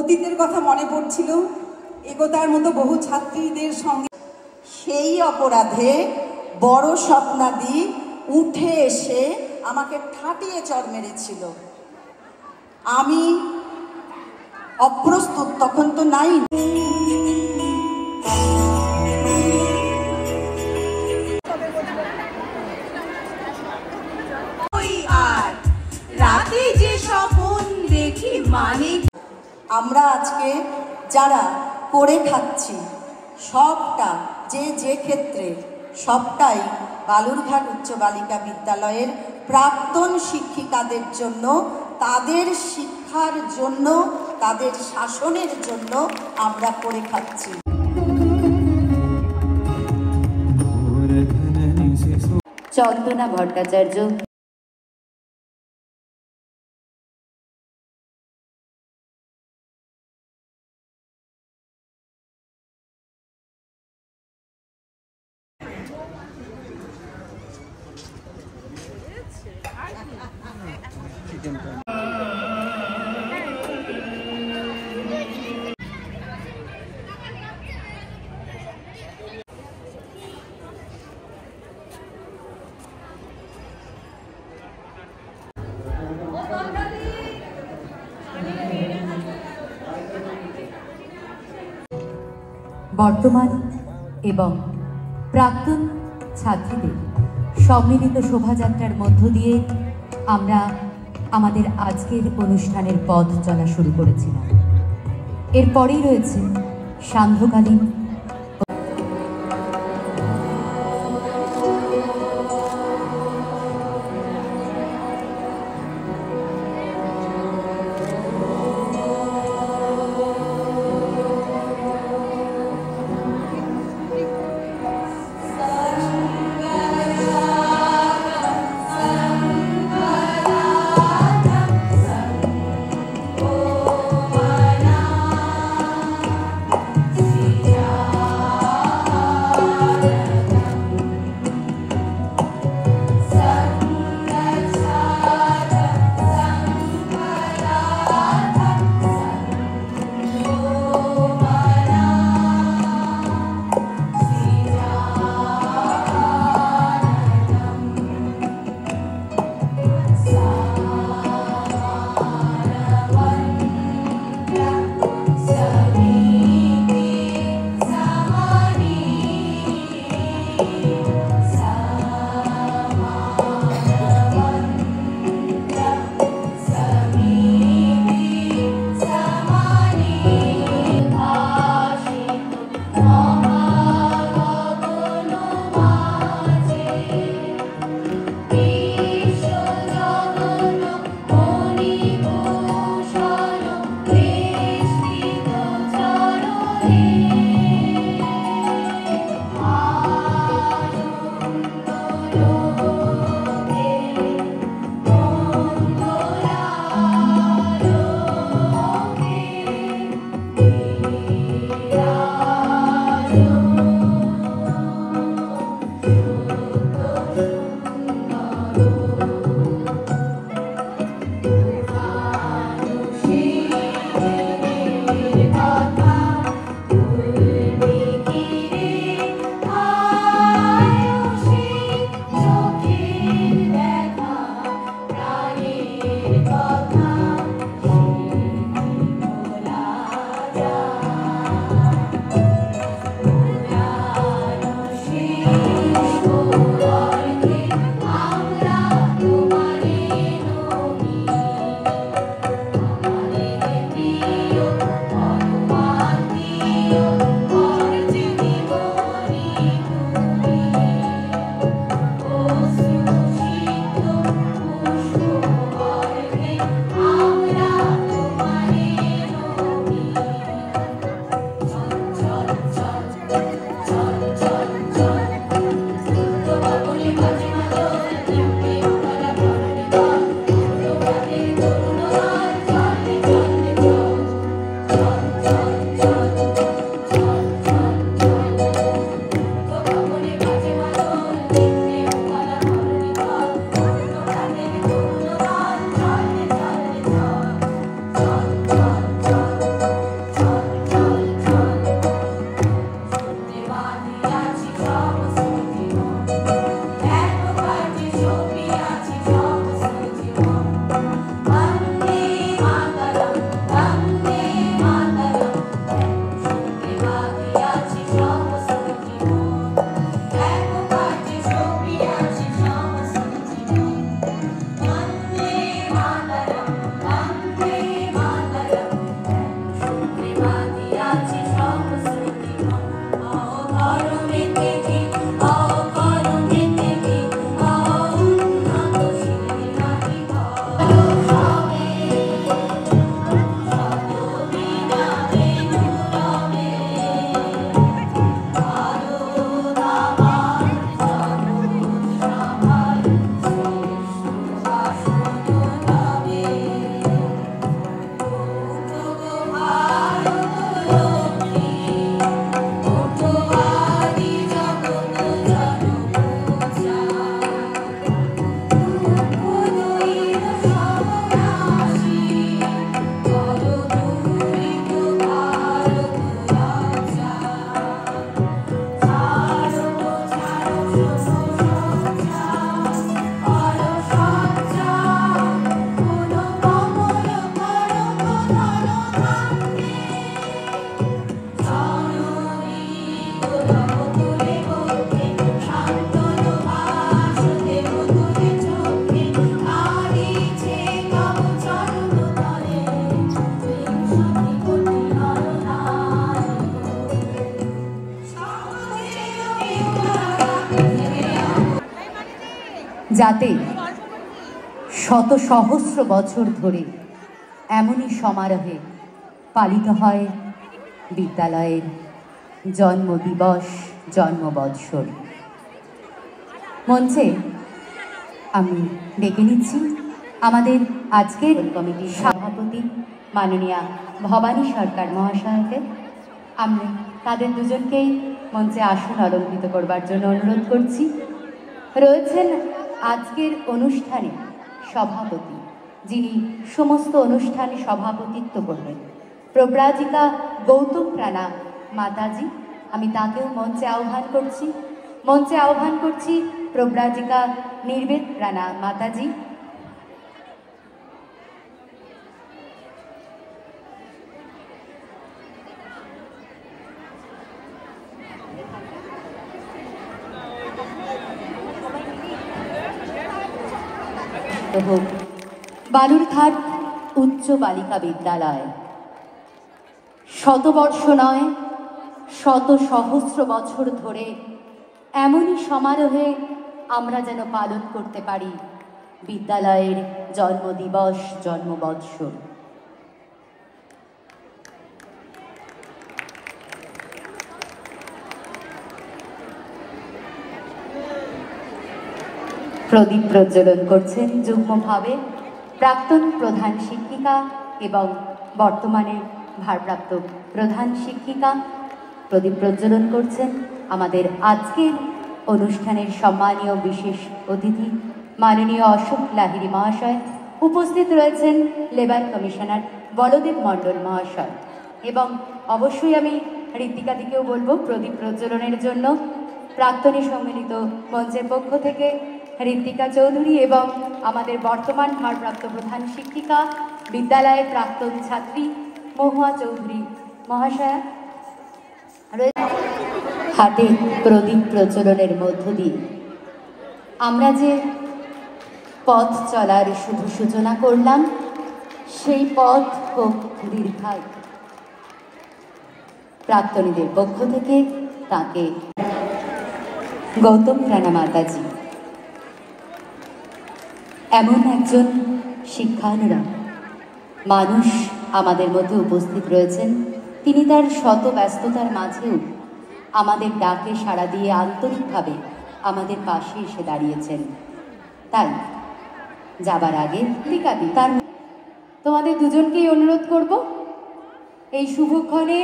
অতীতের কথা মনে পড়ছিল, একতার মতো বহু ছাত্রীদের সঙ্গে। সেই অপরাধে বড় স্বপ্নাদি উঠে এসে আমাকে ঠাটিয়ে চড় মেরেছিল। আমি অপ্রস্তুত, তখন তো নাই। রাতে যে স্বপ্ন দেখি মানে আমরা আজকে যারা করে খাচ্ছি সবটা যে ক্ষেত্রে সবটাই বালুরঘাট উচ্চ বালিকা বিদ্যালয়ের প্রাক্তন শিক্ষিকাদের জন্য, তাদের শিক্ষার জন্য, তাদের শাসনের জন্য আমরা করে খাচ্ছি। চন্দনা ভট্টাচার্য। বর্তমান এবং প্রাক্তন ছাত্রীদের সম্মিলিত শোভাযাত্রার মধ্য দিয়ে আমরা আমাদের আজকের অনুষ্ঠানের পথ চলা শুরু করেছিলাম। এরপরেই রয়েছে সান্ধ্যকালীন Yeah. যাতে শত সহস্র বছর ধরে এমনই সমারোহে পালিত হয় বিদ্যালয়ের জন্মদিবস, জন্মবৎসর। মঞ্চে আমি ডেকে নিচ্ছি আমাদের আজকের কমিটির সভাপতি মাননীয়া ভবানী সরকার মহাশয়কে। আমি তাদের দুজনকেই মঞ্চে আসন অলঙ্কৃত করবার জন্য অনুরোধ করছি। রয়েছেন আজকের অনুষ্ঠানে সভাপতি, যিনি সমস্ত অনুষ্ঠানে সভাপতিত্ব করবেন, প্রব্রাজিকা গৌতম প্রাণা মাতাজি। আমি তাকেও মঞ্চে আহ্বান করছি। মঞ্চে আহ্বান করছি প্রব্রাজিকা নির্বেদ প্রাণা মাতাজি। বালুরঘাট উচ্চ বালিকা বিদ্যালয় শতবর্ষ নয়, শত সহস্র বছর ধরে এমনই সমারোহে আমরা যেন পালন করতে পারি বিদ্যালয়ের জন্মদিবস, জন্মবৎসর। প্রদীপ প্রজ্বলন করছেন যুগ্মভাবে প্রাক্তন প্রধান শিক্ষিকা এবং বর্তমানে ভারপ্রাপ্ত প্রধান শিক্ষিকা। প্রদীপ প্রজ্বলন করছেন আমাদের আজকের অনুষ্ঠানের সম্মানীয় বিশেষ অতিথি মাননীয় অশোক লাহিড়ী মহাশয়। উপস্থিত রয়েছেন লেবার কমিশনার বলদেব মণ্ডল মহাশয়। এবং অবশ্যই আমি ঋত্বিকাদিকেও বলবো প্রদীপ প্রজ্বলনের জন্য প্রাক্তনী সম্মিলিত মঞ্চের পক্ষ থেকে ঋত্বিকা চৌধুরী এবং আমাদের বর্তমান ভারপ্রাপ্ত প্রধান শিক্ষিকা, বিদ্যালয়ের প্রাক্তন ছাত্রী মহুয়া চৌধুরী মহাশয়া হাতে প্রদীপ প্রজ্বলনের মধ্য দিয়ে আমরা যে পথ চলার শুভ সূচনা করলাম, সেই পথ হোক দীর্ঘায়ু। প্রাক্তনীদের পক্ষ থেকে তাকে গৌতম রানা মাতাজি এমন একজন শিক্ষানুরাগ মানুষ আমাদের মধ্যে উপস্থিত রয়েছেন। তিনি তার শত ব্যস্ততার মাঝেও আমাদের ডাকে সাড়া দিয়ে আন্তরিকভাবে আমাদের পাশে এসে দাঁড়িয়েছেন। তাই যাবার আগে ঋত্বিকাদি তার তোমাদের দুজনকেই অনুরোধ করব এই শুভক্ষণে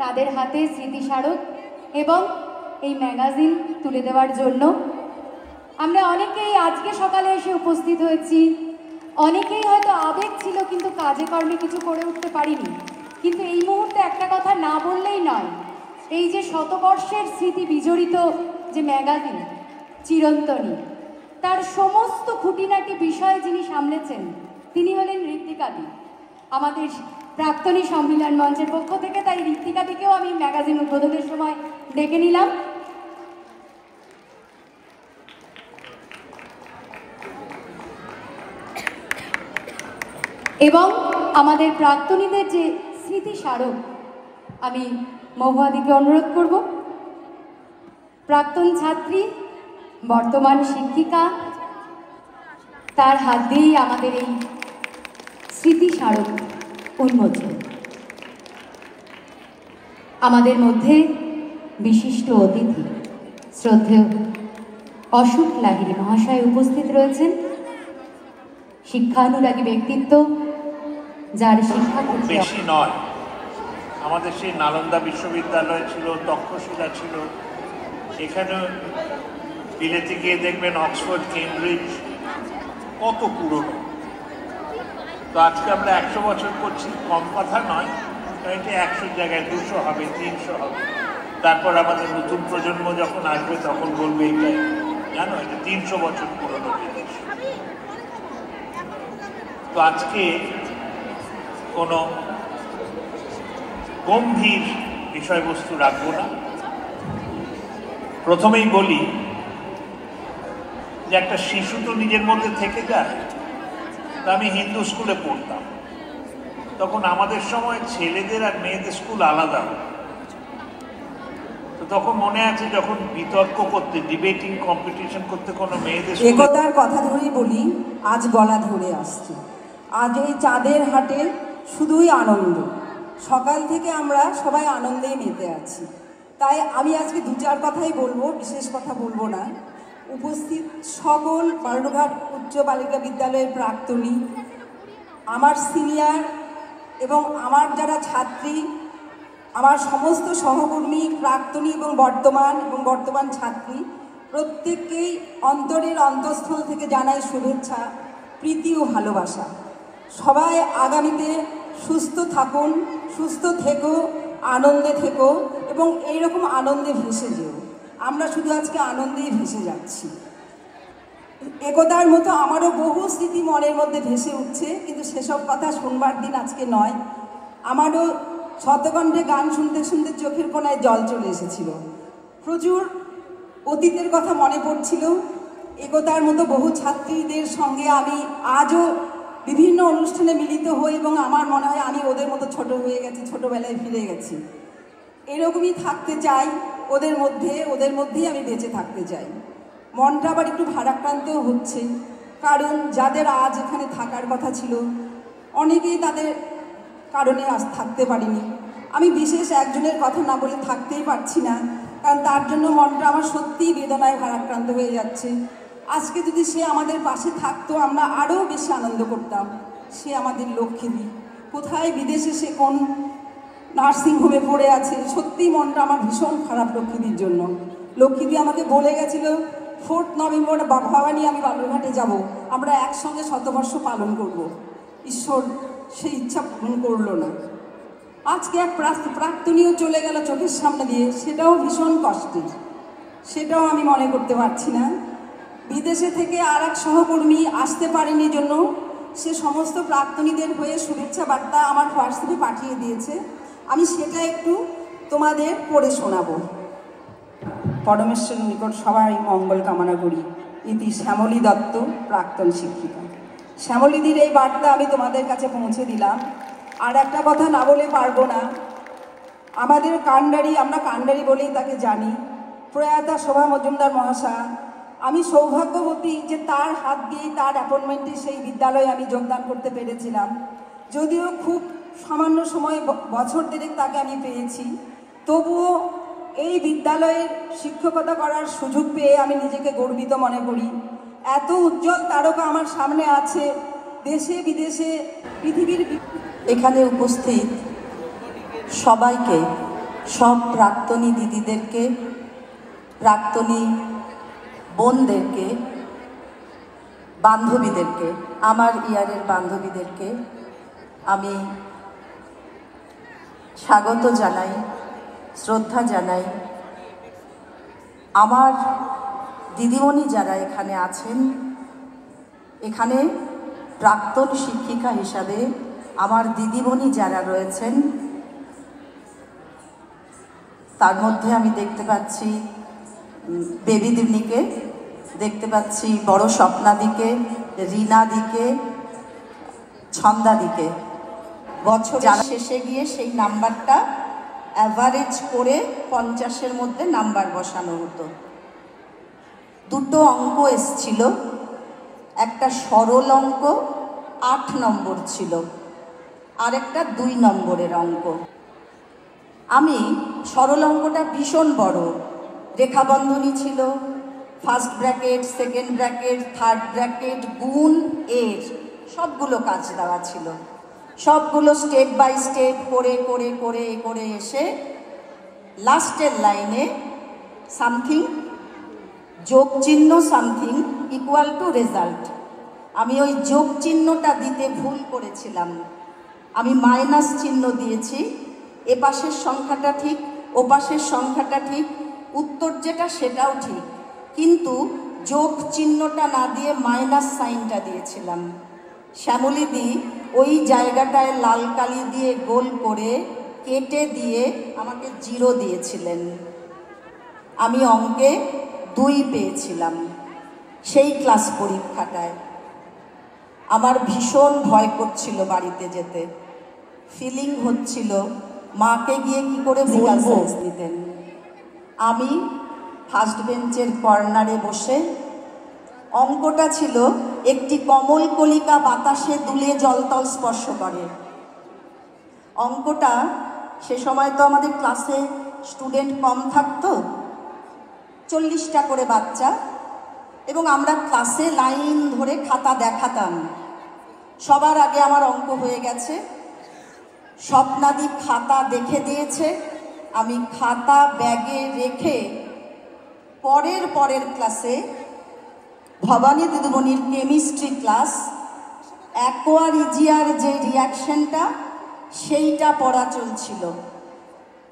তাদের হাতে স্মৃতিস্মারক এবং এই ম্যাগাজিন তুলে দেওয়ার জন্য। আমরা অনেকেই আজকে সকালে এসে উপস্থিত হয়েছি, অনেকেই হয়তো আবেগ ছিল কিন্তু কাজে কর্মে কিছু করে উঠতে পারিনি। কিন্তু এই মুহূর্তে একটা কথা না বললেই নয়, এই যে শতবর্ষের স্মৃতি বিজড়িত যে ম্যাগাজিন চিরন্তনী, তার সমস্ত খুঁটিনাটি বিষয় যিনি সামলেছেন তিনি হলেন ঋত্বিকাদি, আমাদের প্রাক্তনী সম্মিলন মঞ্চের পক্ষ থেকে। তাই ঋত্বিকাদিকেও আমি ম্যাগাজিন উদ্বোধনের সময় ডেকে নিলাম। এবং আমাদের প্রাক্তনীদের যে স্মৃতি স্মারক, আমি মহুয়াদিকে অনুরোধ করব প্রাক্তন ছাত্রী, বর্তমান শিক্ষিকা, তার হাত দিয়েই আমাদের এই স্মৃতিস্মারক উন্মোচন। আমাদের মধ্যে বিশিষ্ট অতিথি শ্রদ্ধেয় অশোক লাহিড়ী মহাশয় উপস্থিত রয়েছেন। শিক্ষানুরাগী ব্যক্তিত্ব, যার শিক্ষাক্ষেত্রে বেশি নয়। আমাদের সেই নালন্দা বিশ্ববিদ্যালয় ছিল, তক্ষশিলা ছিল, এখানে বিলেতে গিয়ে দেখবেন অক্সফোর্ড, কেমব্রিজ, কত পুরনো। তো আজকে আমরা 100 বছর করছি, কম কথা নয়। এটা 100 জায়গায় 200 হবে, 300 হবে। তারপর আমাদের নতুন প্রজন্ম যখন আসবে তখন বলবে এটা জানো এটা 300 বছর পুরনো জিনিস। তো আজকে কোনো গম্ভীর বিষয়বস্তু রাখবো না। প্রথমেই বলি যে একটা শিশু তো নিজের মধ্যে থেকে যায়। তা আমি হিন্দু স্কুলে পড়তাম, তখন আমাদের সময় ছেলেদের আর মেয়েদের স্কুল আলাদা। তো তখন মনে আছে যখন বিতর্ক করতে, ডিবেটিং কম্পিটিশন করতে কোনো মেয়েদের একতার কথা ধরেই বলি, আজ গলা ধরে আসছে। আজ এই চাঁদের হাটে শুধুই আনন্দ। সকাল থেকে আমরা সবাই আনন্দেই মেতে আছি। তাই আমি আজকে 2-4 কথাই বলবো, বিশেষ কথা বলবো না। উপস্থিত সকল বালুরঘাট উচ্চ বালিকা বিদ্যালয়ের প্রাক্তনী, আমার সিনিয়র এবং আমার যারা ছাত্রী, আমার সমস্ত সহকর্মী, প্রাক্তনী এবং বর্তমান ছাত্রী, প্রত্যেককেই অন্তরের অন্তঃস্থল থেকে জানাই শুভেচ্ছা, প্রীতি ও ভালোবাসা। সবাই আগামীতে সুস্থ থাকুন, সুস্থ থেকো, আনন্দে থেকো এবং এইরকম আনন্দে ভেসে যেও। আমরা শুধু আজকে আনন্দেই ভেসে যাচ্ছি। একতার মতো আমারও বহু স্মৃতি মনের মধ্যে ভেসে উঠছে, কিন্তু সেসব কথা শুনবার দিন আজকে নয়। আমারও শতকণ্ঠে গান শুনতে শুনতে চোখের কোণায় জল চলে এসেছিল। প্রচুর অতীতের কথা মনে পড়ছিল। একতার মতো বহু ছাত্রীদের সঙ্গে আমি আজও বিভিন্ন অনুষ্ঠানে মিলিত হই এবং আমার মনে হয় আমি ওদের মতো ছোট হয়ে গেছি, ছোটবেলায় ফিরে গেছি। এরকমই থাকতে চাই ওদের মধ্যেই আমি বেঁচে থাকতে চাই। মনটা আবার একটু ভারাক্রান্তও হচ্ছে, কারণ যাদের আজ এখানে থাকার কথা ছিল অনেকেই তাদের কারণে আজ থাকতে পারিনি। আমি বিশেষ একজনের কথা না বলে থাকতেই পারছি না, কারণ তার জন্য মনটা আমার সত্যিই বেদনায় ভারাক্রান্ত হয়ে যাচ্ছে। আজকে যদি সে আমাদের পাশে থাকতো আমরা আরও বেশি আনন্দ করতাম। সে আমাদের লক্ষ্মীদি, কোথায় বিদেশে সে কোন নার্সিংহোমে পড়ে আছে। সত্যিই মনটা আমার ভীষণ খারাপ লক্ষ্মীদির জন্য। লক্ষ্মীদি আমাকে বলে গেছিল 4 নভেম্বর ভবানী আমি বালুরঘাটে যাব, আমরা একসঙ্গে শতবর্ষ পালন করব। ঈশ্বর সেই ইচ্ছা পূরণ করলো না। আজকে এক প্রাক্তনীও চলে গেল চোখের সামনে দিয়ে, সেটাও ভীষণ কষ্টের। সেটাও আমি মনে করতে পারছি না। বিদেশে থেকে আর এক সহকর্মী আসতে পারেনি জন্য সে সমস্ত প্রাক্তনীদের হয়ে শুভেচ্ছা বার্তা আমার হোয়াটসঅ্যাপে পাঠিয়ে দিয়েছে। আমি সেটা একটু তোমাদের পড়ে শোনাবো। পরমেশ্বরের নিকট সবাই মঙ্গল কামনা করি। ইতি শ্যামলী দত্ত, প্রাক্তন শিক্ষিকা। শ্যামলীদির এই বার্তা আমি তোমাদের কাছে পৌঁছে দিলাম। আর একটা কথা না বলে পারবো না, আমাদের কান্ডারি, আমরা কান্ডারি বলেই তাকে জানি, প্রয়াতা শোভা মজুমদার মহাশয়া। আমি সৌভাগ্যবতী যে তার হাত দিয়েই তার অ্যাপয়েন্টমেন্টে সেই বিদ্যালয়ে আমি যোগদান করতে পেরেছিলাম। যদিও খুব সামান্য সময়, বছর দেড়েক তাকে আমি পেয়েছি, তবুও এই বিদ্যালয়ের শিক্ষকতা করার সুযোগ পেয়ে আমি নিজেকে গর্বিত মনে করি। এত উজ্জ্বল তারকা আমার সামনে আছে, দেশে বিদেশে পৃথিবীর। এখানে উপস্থিত সবাইকে, সব প্রাক্তনী দিদিদেরকে, প্রাক্তনী বোনদেরকে, বান্ধবীদেরকে, আমার ইয়ারের বান্ধবীদেরকে আমি স্বাগত জানাই, শ্রদ্ধা জানাই। আমার দিদিমণি যারা এখানে আছেন, এখানে প্রাক্তন শিক্ষিকা হিসাবে আমার দিদিমণি যারা রয়েছেন, তার মধ্যে আমি দেখতে পাচ্ছি বেবিদিনীকে, দেখতে পাচ্ছি বড় স্বপ্নাদিকে, রীনাদিকে, ছন্দাদিকে। বছর যারা শেষে গিয়ে সেই নাম্বারটা অ্যাভারেজ করে 50-এর মধ্যে নাম্বার বসানো হতো। দুটো অঙ্ক এসছিল, একটা সরল অঙ্ক 8 নম্বর ছিল, আর একটা 2 নম্বরের অঙ্ক। আমি সরল অঙ্কটা ভীষণ বড়, রেখাবন্ধনী ছিল, first bracket, second bracket, third bracket, গুণ এর সবগুলো কাজ দেওয়া ছিল। সবগুলো স্টেপ বাই স্টেপ করে করে করে করে এসে লাস্টের লাইনে সামথিং যোগ চিহ্ন সামথিং ইকুয়াল টু রেজাল্ট। আমি ওই যোগ চিহ্নটা দিতে ভুল করেছিলাম, আমি মাইনাস চিহ্ন দিয়েছি। এ পাশের সংখ্যাটা ঠিক, ও পাশের সংখ্যাটা ঠিক, উত্তর যেটা সেটাও ঠিক, কিন্তু যোগ চিহ্নটা না দিয়ে মাইনাস সাইনটা দিয়েছিলাম। শ্যামলীদি ওই জায়গাটায় লাল কালি দিয়ে গোল করে কেটে দিয়ে আমাকে 0 দিয়েছিলেন। আমি অঙ্কে 2 পেয়েছিলাম সেই ক্লাস পরীক্ষাটায়। আমার ভীষণ ভয় করছিল বাড়িতে যেতে, ফিলিং হচ্ছিল মাকে গিয়ে কি করে বলবো। দিতেন আমি ফার্স্ট বেঞ্চের কর্নারে বসে, অঙ্কটা ছিল একটি কমল কলিকা বাতাসে দুলে জলতল স্পর্শ করে। অঙ্কটা সে সময় তো আমাদের ক্লাসে স্টুডেন্ট কম থাকতো, 40টা করে বাচ্চা, এবং আমরা ক্লাসে লাইন ধরে খাতা দেখাতাম। সবার আগে আমার অঙ্ক হয়ে গেছে, স্বপ্নাদি খাতা দেখে দিয়েছে, আমি খাতা ব্যাগে রেখে পরের ক্লাসে ভবানী দিদিমণির কেমিস্ট্রি ক্লাস, অ্যাকোয়ারিজিয়ার যে রিয়াকশনটা সেইটা পড়া চলছিল।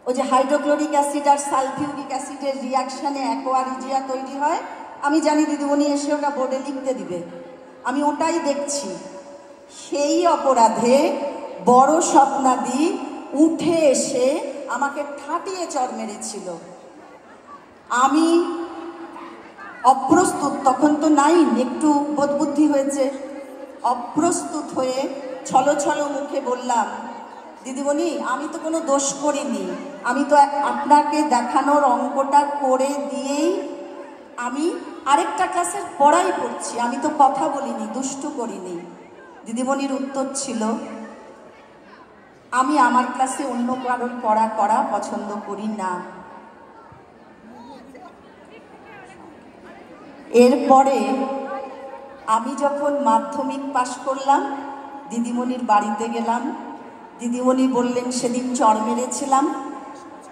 ওই যে হাইড্রোক্লোরিক অ্যাসিড আর সালফিউরিক অ্যাসিডের রিয়াকশানে অ্যাকোয়ারিজিয়া তৈরি হয়, আমি জানি দিদিমণি এসে ওটা বোর্ডে লিখতে দিবে, আমি ওটাই দেখছি। সেই অপরাধে বড় স্বপ্নাদি উঠে এসে আমাকে ঠাটিয়ে চড় মেরেছিল। আমি অপ্রস্তুত, তখন তো নাইন, একটু বোধবুদ্ধি হয়েছে, অপ্রস্তুত হয়ে ছলো ছলো মুখে বললাম, দিদিমণি আমি তো কোনো দোষ করিনি, আমি তো আপনাকে দেখানোর অঙ্কটা করে দিয়েই আমি আরেকটা ক্লাসের পড়াই পড়ছি, আমি তো কথা বলিনি, দুষ্টু করিনি। দিদিমণির উত্তর ছিল, আমি আমার ক্লাসে অন্য কারোর পড়া করা পছন্দ করি না। এরপরে আমি যখন মাধ্যমিক পাশ করলাম, দিদিমণির বাড়িতে গেলাম, দিদিমণি বললেন, সেদিন চড় মেরেছিলাম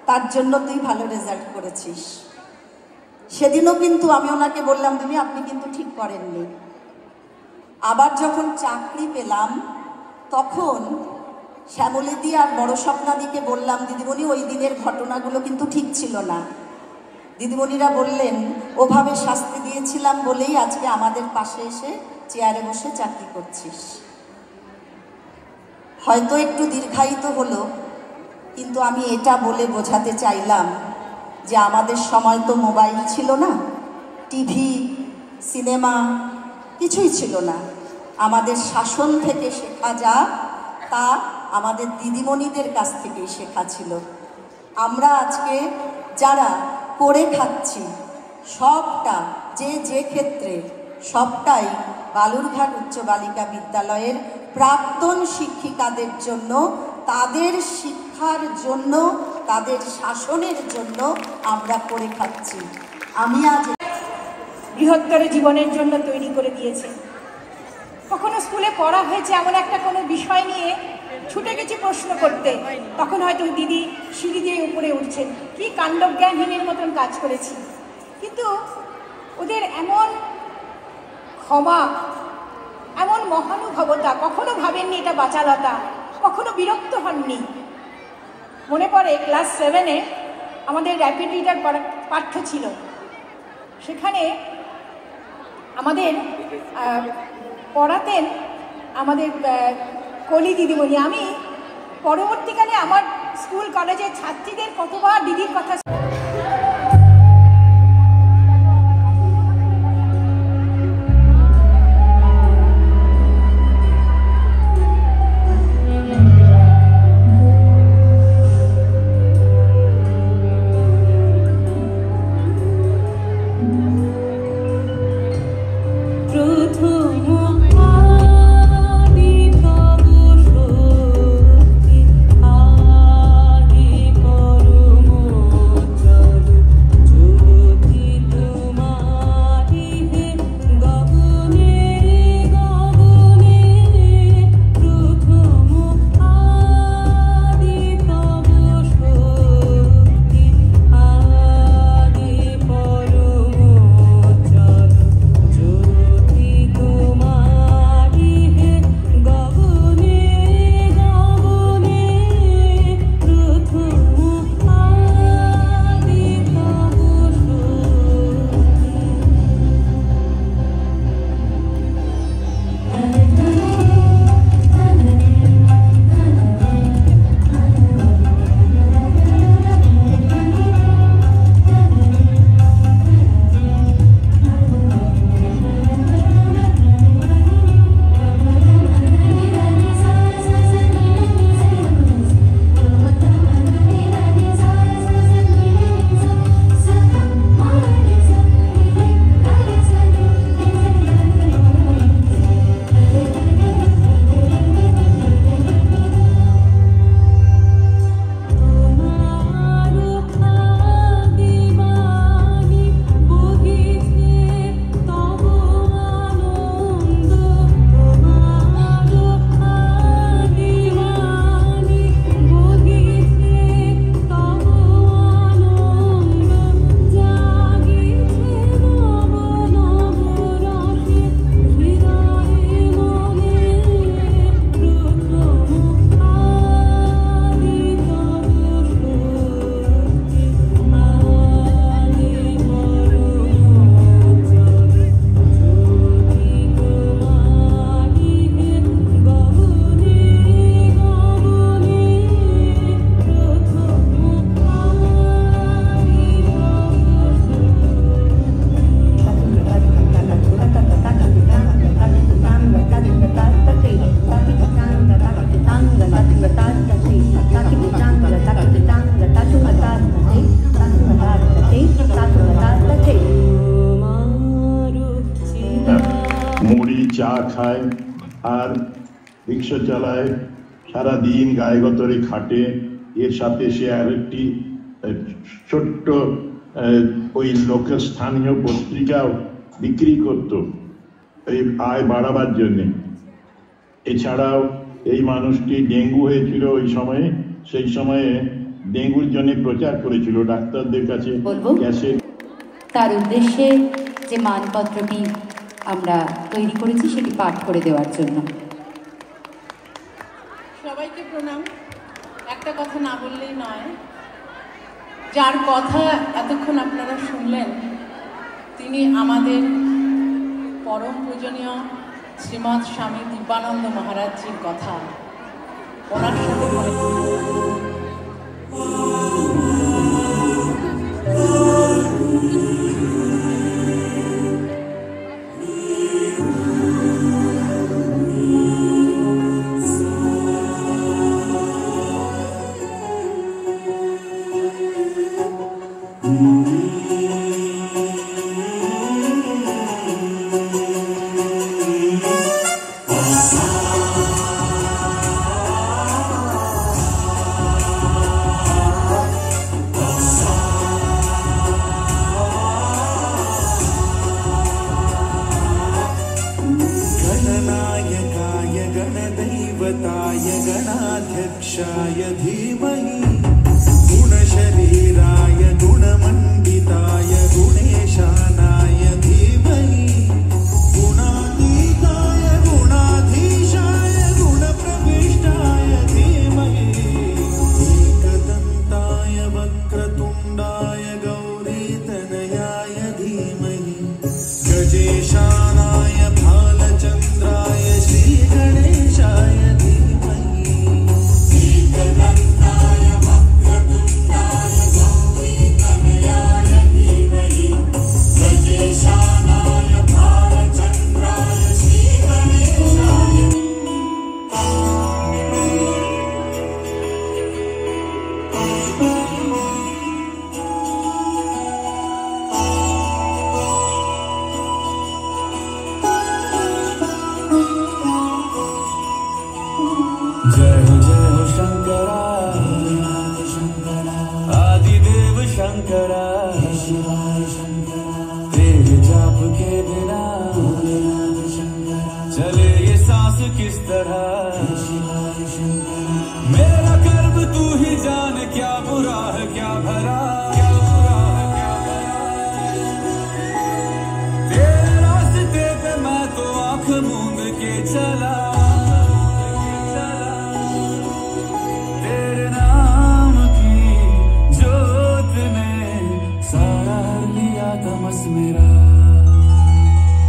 তার জন্য তুই ভালো রেজাল্ট করেছিস। সেদিনও কিন্তু আমি ওনাকে বললাম, দিদি আপনি কিন্তু ঠিক করেননি। আবার যখন চাকরি পেলাম তখন শ্যামলীদি আর বড় স্বপ্নাদিকে বললাম, দিদিমণি ওই দিনের ঘটনাগুলো কিন্তু ঠিক ছিল না। দিদিমণিরা বললেন, ওভাবে শাস্তি দিয়েছিলাম বলেই আজকে আমাদের পাশে এসে চেয়ারে বসে চাকরি করছিস। হয়তো একটু দীর্ঘায়িত হলো, কিন্তু আমি এটা বলে বোঝাতে চাইলাম যে আমাদের সময় তো মোবাইল ছিল না, টিভি, সিনেমা কিছুই ছিল না। আমাদের শাসন থেকে শেখা যা তা আমাদের দিদিমণিদের কাছ থেকেই শেখা ছিল। আমরা আজকে যারা করে খাচ্ছি সবটা যে ক্ষেত্রে সবটাই বালুরঘাট উচ্চ বালিকা বিদ্যালয়ের প্রাক্তন শিক্ষিকাদের জন্য, তাদের শিক্ষার জন্য, তাদের শাসনের জন্য আমরা করে খাচ্ছি। আমি আজ বৃহত্তর জীবনের জন্য তৈরি করে দিয়েছে। কখনো স্কুলে পড়া হয়েছে এমন একটা কোনো বিষয় নিয়ে ছুটে গেছি প্রশ্ন করতে, তখন হয়তো দিদি সিঁড়ি দিয়ে উপরে উঠছেন, কি কাণ্ডজ্ঞানহীনের মতন কাজ করেছি। কিন্তু ওদের এমন ক্ষমা, এমন মহানুভবতা, কখনো ভাবেননি এটা বাচালতা, কখনো বিরক্ত হননি। মনে পড়ে ক্লাস 7-এ আমাদের র্যাপিড রিডার পাঠ্য ছিল, সেখানে আমাদের পড়াতেন আমাদের কলি দিদিমণি। আমি পরবর্তীকালে আমার স্কুল কলেজের ছাত্রীদের কতবার দিদির কথা চা খায় আর রিক্সা চালায়, সারাদিন গায়ে গতরে খাটে। এর সাথে সে আর একটি ছোট্ট ওই লোকাল স্থানীয় পত্রিকাও বিক্রি করত এই আয় বাড়াবার জন্যে। এছাড়াও এই মানুষটি ডেঙ্গু হয়েছিল ওই সময়ে, সেই সময়ে ডেঙ্গুর জন্য প্রচার করেছিল ডাক্তারদের কাছে। তার উদ্দেশ্যে যে মানপত্রটি আমরা তৈরি করেছি সেটি পাঠ করে দেওয়ার জন্য। সবাইকে প্রণাম। একটা কথা না বললেই নয়, যার কথা এতক্ষণ আপনারা শুনলেন তিনি আমাদের পরম পূজনীয় শ্রীমৎ স্বামী দিব্যানন্দ মহারাজজির কথা। ওনার সাথে गणाध्यक्षाय धीमहि गुणशरीराय गुणमण्डिताय गुणेशानाय धीमहि गुणातीताय गुणाधीशाय गुणप्रविष्टाय धीमहि एकदन्ताय वक्रतुण्डाय गौरीतनयाय धीमहि गजेशानाय भालचन्द्राय श्रीगणेशाय तेरे जाप के बिना चले ये सांस किस तरह, मेरा कर्म तू ही जान क्या बुरा है क्या भरा, तेरे रास्ते पे मैं तो आंख मूंद के चला, तेरे नाम की जोत ने सारा लिया तमस मेरा।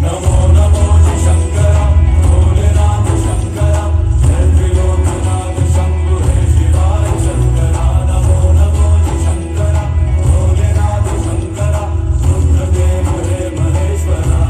नमो नमो शंकरा भोलेनाथ शंकरा जय त्रिलोकनाथ शंभु हे शिवाय शंकरा। नमो नमो शंकरा भोलेनाथ शंकरा रुद्रदेव हे महेश्वरा।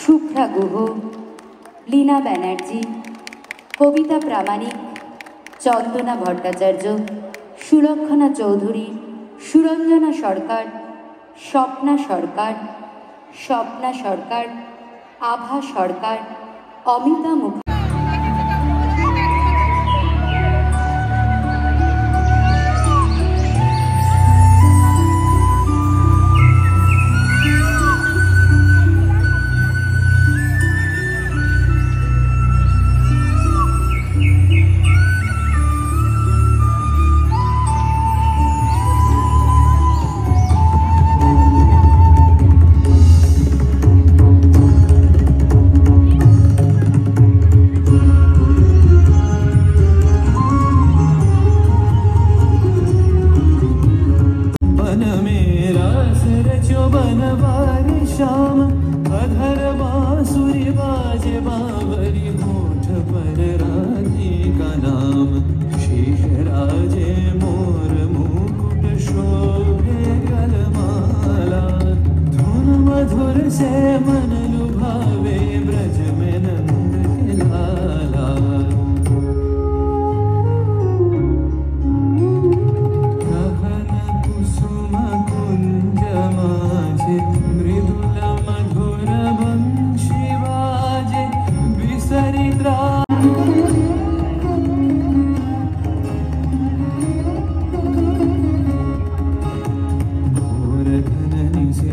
শুভ্রা গুহ, লীনা ব্যানার্জি, কবিতা প্রামাণিক, চন্দনা ভট্টাচার্য, সুলক্ষণা চৌধুরী, সুরঞ্জনা সরকার, স্বপ্না সরকার, স্বপ্না সরকার, আভা সরকার, অমিতা মুখার্জী। बाजे बावरी होठ पर रानी का नाम शीश राजे मोर मुकुट शोभे गलमाला धुन मधुर से मन लुभावे ब्रज में नंद के लाला गहन कुसुम कुंज माझे मृदुल मधुर वंशी बाजे विसरिद्रा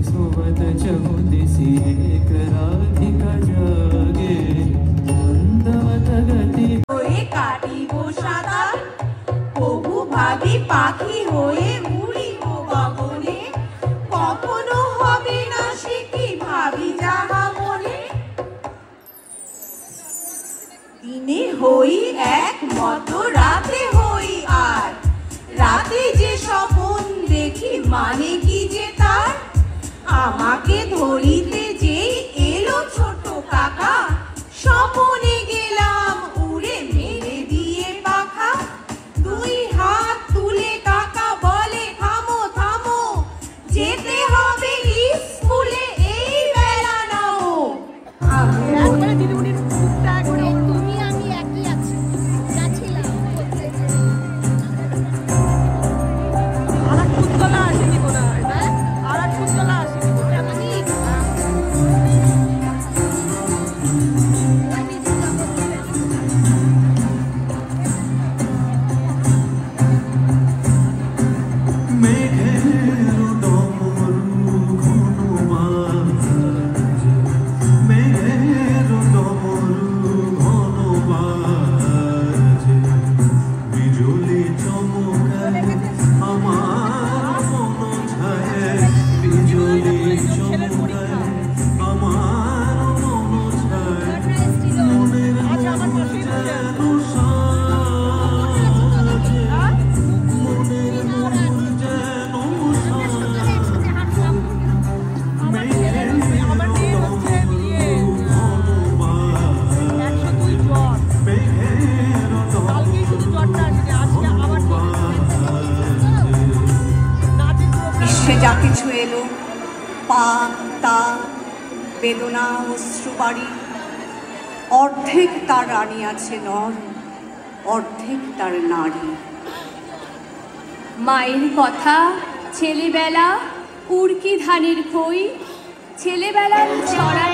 सोबत चहुदिसी एक राधिका जागे मंदवत गति হয়ে কাটিব সাঁতার কবু ভাবি পাখি হয়ে উড়িব গগনে কখনো হবে না সে কি ভাবি যাহা মনে দিনে হই এক মতো রাতে হই আর রাতে যে স্বপন দেখি মানে কি যে তার আমাকে ধরিতে যেই এলো ছোট কাকা স্বপনে গেলাম উড়ে মেরে দিয়ে পাখা দুই হাত তুলে কাকা বলে থামো থামো যেতে হবে স্কুলে এই বেলা নাও একবারে দিদিমণির মুখটা একবারে তুমি আমি একই আছি যাচ্ছিলাম আর এক ফুটতলা আসেনি মনে হয় আর এক ফুটতলা আসেনি যা কিছু এলো পা তা বেদনা অশ্রুবাড়ি অর্ধেক তার রানী আছে নর অর্ধেক তার নারী মায়ের কথা ছেলেবেলা উড়কি ধানের খই ছেলেবেলার ছড়া